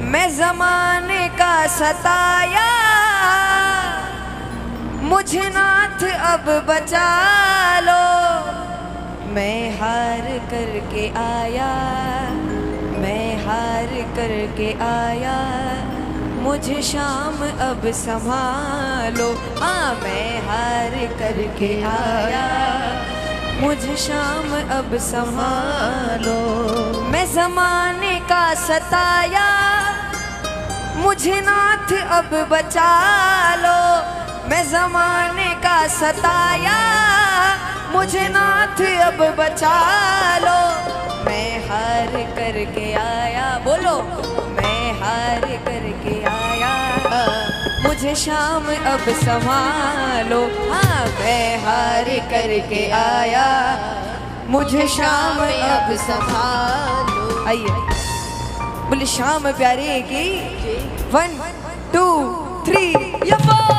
मैं जमाने का सताया, मुझे नाथ अब बचा लो। मैं हार करके आया, मैं हार करके आया, मुझे शाम अब संभालो। हाँ, मैं हार करके आया, मुझे शाम अब संभालो। मैं जमाने का सताया, मुझे नाथ अब बचा लो। मैं जमाने का सताया, मुझे नाथ अब बचा लो। मैं हार करके आया, बोलो, मैं हार करके आया, मुझे शाम अब संभालो। हाँ, मैं हार करके आया, मुझे शाम अब संभालो। आइए बोले श्याम प्यारे की 1 2 3 या 4।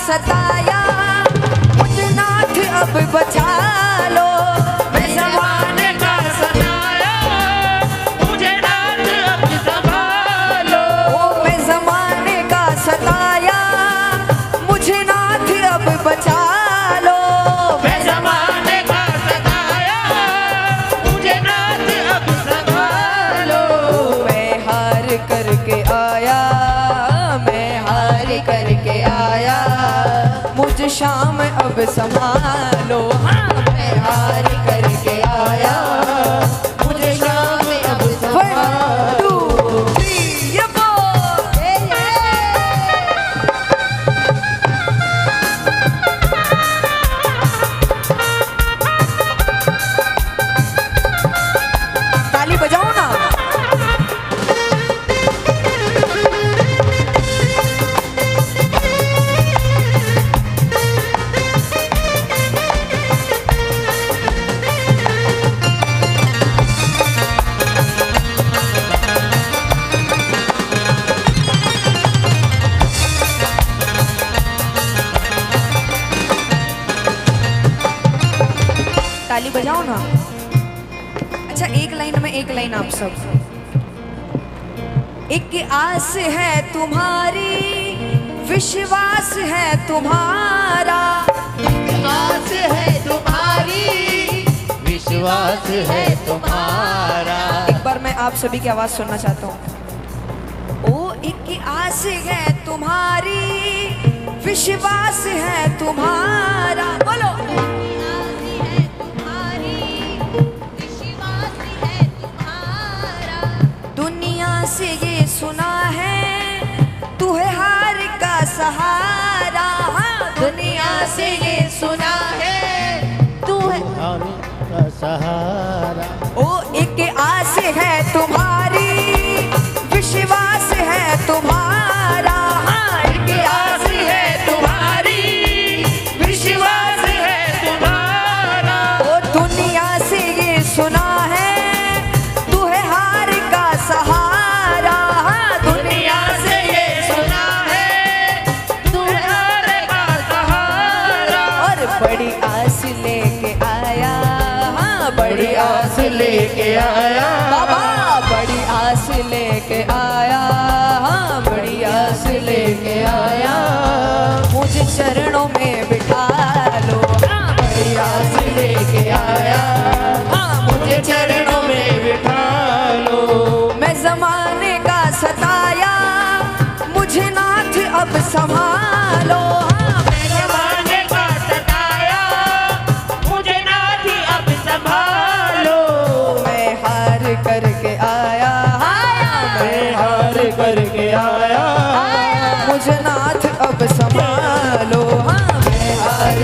सताया, मुझे नाथ अब बचा लो। मैं ज़माने का सताया, मुझे नाथ अब संभालो। ओ मैं ज़माने का सताया, मुझे नाथ अब बचा लो। मैं ज़माने का सताया, मुझे नाथ अब संभालो। मैं हार करके आया, मैं हार करके आया, मुझे शाम अब संभालो। हाँ, मैं हार करके आया, मुझे शाम अब संभालो। 1 2 3 या 4। ताली बजाओ ना। ताली बजाओ ना। अच्छा, एक लाइन में एक लाइन आप सब। एक आस है तुम्हारी, विश्वास है तुम्हारा। आस है तुम्हारी, विश्वास है तुम्हारा। एक बार मैं आप सभी की आवाज सुनना चाहता हूँ। ओ एक आस है तुम्हारी, विश्वास है तुम्हारा। बोलो, से ये सुना है तू है हार का सहारा। हाँ, दुनिया से ये सुना है तू है हार का सहारा। ओ एक आस है तुम्हारी, विश्वास है तुम्हारा। हाँ, एक आस है तुम्हारी, विश्वास है तुम्हारा। ओ दुनिया से ये सुना है तू है हार का सहारा। बड़ी आस लेके आया, हाँ बड़ी आस लेके आया बाबा, बड़ी आस लेके आया, हाँ बड़ी आस लेके आया, मुझे चरणों में बिठा लो। हाँ बड़ी आस लेके आया, हाँ मुझे चरणों में बिठा लो। मैं जमाने का सताया, मुझे नाथ अब संभालो। करके आया, मैं हार करके आया, मुझे नाथ अब संभालो। हाँ मैं हार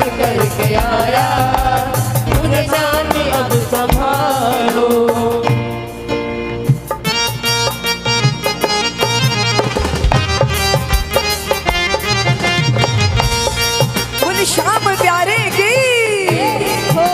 श्याम प्यारे की हो।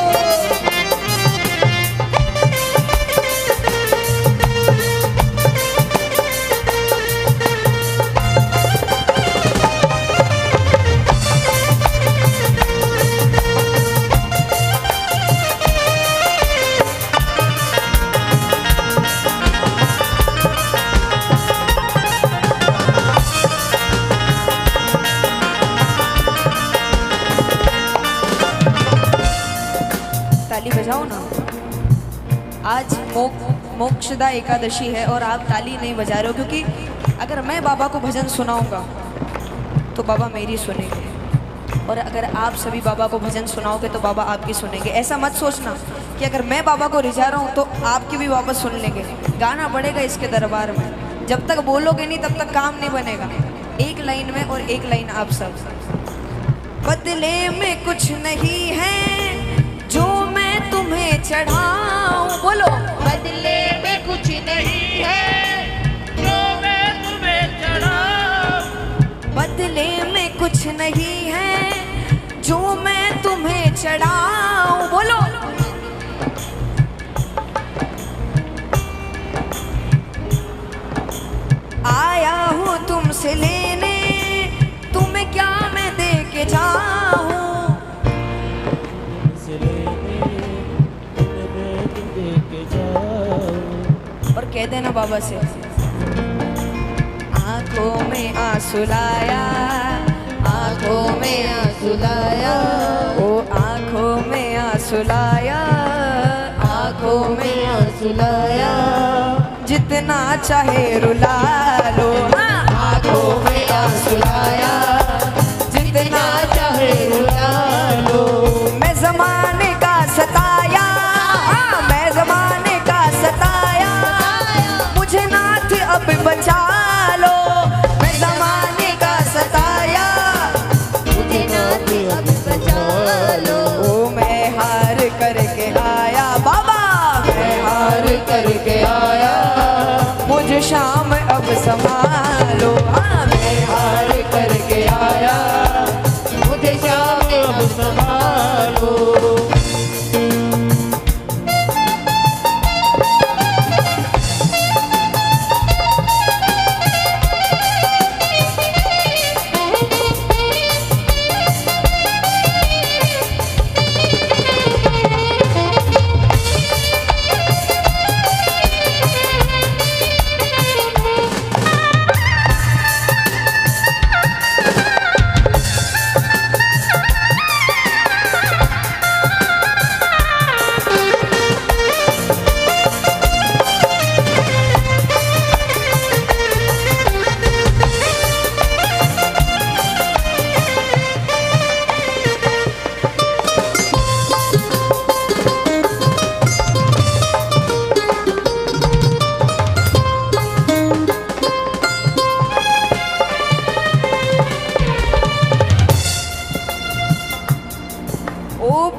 ताली बजाओ ना। आज मोक्षदा एकादशी है और आप ताली नहीं बजा रहे हो, क्योंकि अगर मैं बाबा को भजन सुनाऊंगा तो बाबा मेरी सुनेंगे, और अगर आप सभी बाबा को भजन सुनाओगे तो बाबा आपकी सुनेंगे। ऐसा मत सोचना कि अगर मैं बाबा को रिझा रहा हूँ तो आपकी भी बाबा सुन लेंगे। गाना पड़ेगा इसके दरबार में, जब तक बोलोगे नहीं तब तक काम नहीं बनेगा। एक लाइन में और एक लाइन आप सब। बदले में कुछ नहीं है जो मैं तुम्हें चढ़ाऊं, बोलो। बदले में कुछ नहीं है जो मैं तुम्हें चढ़ाऊं। बदले में कुछ नहीं है जो मैं तुम्हें चढ़ाऊं, बोलो। आया हूँ तुमसे लेने, तुम्हें क्या मैं दे के जाऊं। और कह देना बाबा से, आंखों में आंसू लाया, आंखों में आंसू लाया, ओ आंखों में आंसू लाया, आंखों में आंसू लाया, जितना चाहे रुला लो। हाँ। आंखों में आंसू लाया, जितना चाहे रुला लो। मैं जमाने का सताया, हाँ, मैं जमाने का सताया, मुझे नाथ अब बचा लो। मैं जमाने का सताया, मुझे नाथ अब बचा लो। ओ मैं हार करके आया बाबा, मैं हार करके आया, मुझे शाम अब संभालो। हाँ, मैं हार करके आया, मुझे शाम अब संभालो।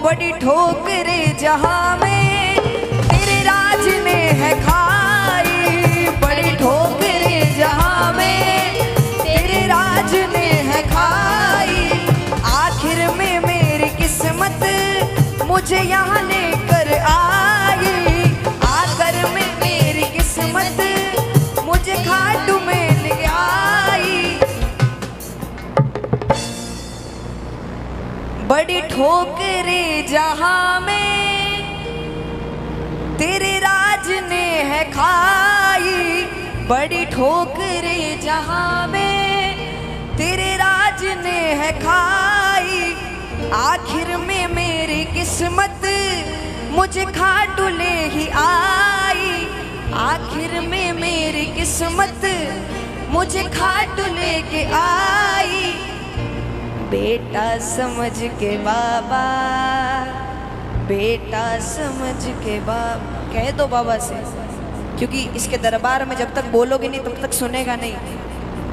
बड़ी ठोकरे जहां में तेरे राज ने है खाई, बड़ी ठोकरे जहां में तेरे राज ने है खाई। आखिर में मेरी किस्मत मुझे यहाँ लेकर आई, आखिर में मेरी किस्मत मुझे खाटू में ले आई। बड़ी ठोकरे जहां में तेरे राज ने है खाई, बड़ी ठोकरे जहां में तेरे राज ने है खाई। आखिर में मेरी किस्मत मुझे खाटू ले ही आई, आखिर में मेरी किस्मत मुझे खाटू लेके आई। बेटा समझ के बाबा, बेटा समझ के बाबा, कह दो बाबा से, क्योंकि इसके दरबार में जब तक बोलोगे नहीं तब तक सुनेगा नहीं।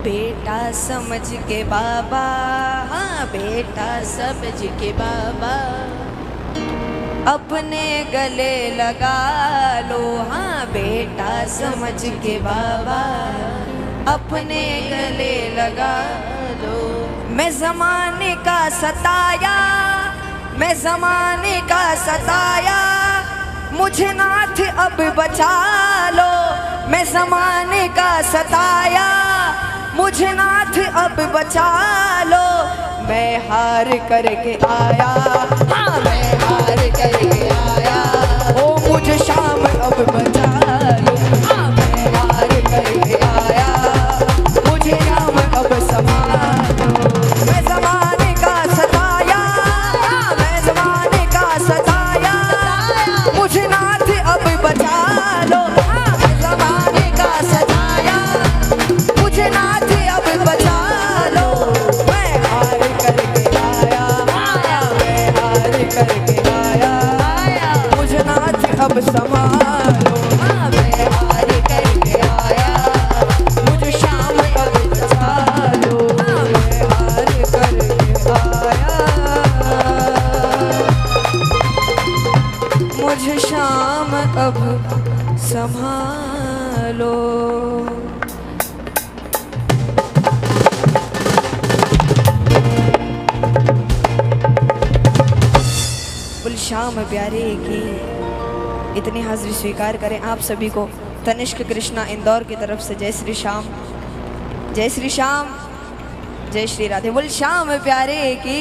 बेटा समझ के बाबा, हाँ बेटा समझ के बाबा, अपने गले लगा लो। हाँ बेटा समझ के बाबा, अपने गले लगा लो। मैं ज़माने का सताया, मैं ज़माने का सताया, मुझे नाथ अब बचा लो। मैं ज़माने का सताया, मुझे नाथ अब बचा लो। मैं हार करके आया, हाँ मैं हार करके आया, ओ मुझे शाम अब बचा लो। हाँ मैं हार करके आया, मुझे शाम अब संभालो। मैं ज़माने का सताया, हाँ मैं ज़माने का सताया, मुझे नाथ अब बचा लो। हाँ मैं ज़माने का सताया, मुझे नाथ अब बचा लो। मैं हार करके आया, मैं हार करके आया, मुझे नाथ अब संभालो। हाँ मैं हार करके आया, मुझे शाम अब बचा लो। हाँ मैं हार करके आया, मुझे शाम अब संभालो। बोल श्याम प्यारे की इतनी हाजिरी स्वीकार करें आप सभी को तनिष्क कृष्णा इंदौर की तरफ से। जय श्री श्याम, जय श्री श्याम, जय श्री राधे। बोल श्याम प्यारे की